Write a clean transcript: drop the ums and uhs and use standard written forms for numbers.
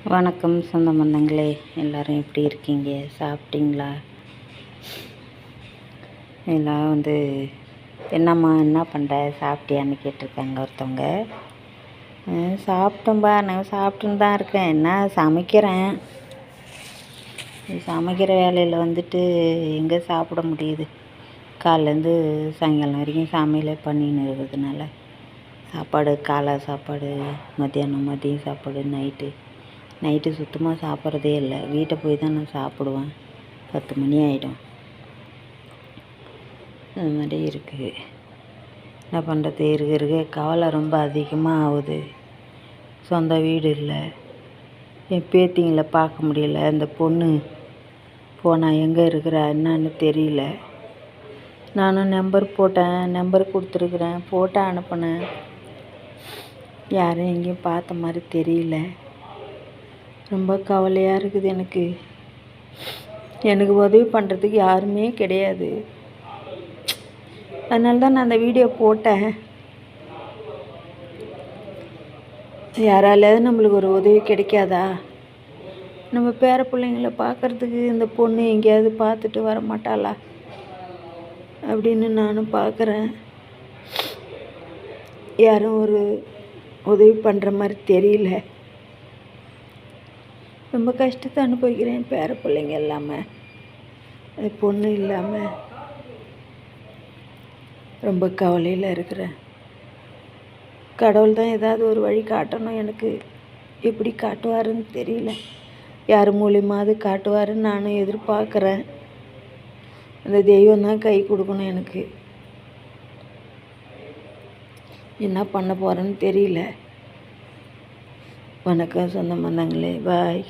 வணக்கம் சொந்த பந்தங்களே, எல்லோரும் எப்படி இருக்கீங்க? சாப்பிட்டீங்களா? எல்லாம் என்னம்மா என்ன பண்ணுற, சாப்பிட்டியான்னு கேட்டிருக்காங்க ஒருத்தவங்க. சாப்பிட்டோம்பா, நான் சாப்பிட்டுன்னு தான் இருக்கேன். என்ன சமைக்கிறேன். சமைக்கிற வேலையில் எங்கே சாப்பிட முடியுது? காலைலேருந்து சாயங்காலம் வரைக்கும் சமையலே பண்ணின்னு இருக்கிறதுனால சாப்பாடு, காலை சாப்பாடு, மதியம் சாப்பாடு, நைட்டு சுத்தமாக சாப்பிட்றதே இல்லை. வீட்டை போய் தான் நான் சாப்பிடுவேன். 10 மணி ஆகிடும். அது மாதிரி இருக்குது. என்ன பண்ணுறது? இருக்க கவலை ரொம்ப அதிகமாக ஆகுது. சொந்த வீடு இல்லை, என் பேத்திங்களை பார்க்க முடியல. அந்த பொண்ணு போனால் எங்கே இருக்கிறா என்னன்னு தெரியல. நானும் நம்பர் கொடுத்துருக்குறேன், ஃபோட்டோ அனுப்பினேன். யாரும் எங்கேயும் பார்த்த மாதிரி தெரியல. ரொம்ப கவலையாக இருக்குது எனக்கு உதவி பண்ணுறதுக்கு யாருமே கிடையாது. அதனால தான் நான் அந்த வீடியோ போட்டேன். யாராலையாவது நம்மளுக்கு ஒரு உதவி கிடைக்காதா? நம்ம பேர பிள்ளைங்கள பார்க்குறதுக்கு இந்த பொண்ணு எங்கேயாவது பார்த்துட்டு வர மாட்டாளா அப்படின்னு நானும் பார்க்குறேன். யாரும் ஒரு உதவி பண்ணுற மாதிரி தெரியல. ரொம்ப கஷ்டத்தை அனுபவிக்கிறேன். பேர பிள்ளைங்க இல்லாமல், அது பொண்ணு இல்லாமல் ரொம்ப கவலையில் இருக்கிறேன். கடவுள் தான் ஏதாவது ஒரு வழி காட்டணும். எனக்கு எப்படி காட்டுவாருன்னு தெரியல. யார் மூலியமாவது காட்டுவாருன்னு நானும் எதிர்பார்க்குறேன். அந்த தெய்வம் தான் கை கொடுக்கணும். எனக்கு என்ன பண்ண போகிறேன்னு தெரியல. வணக்கம் சொந்த பந்தங்களே, பாய்.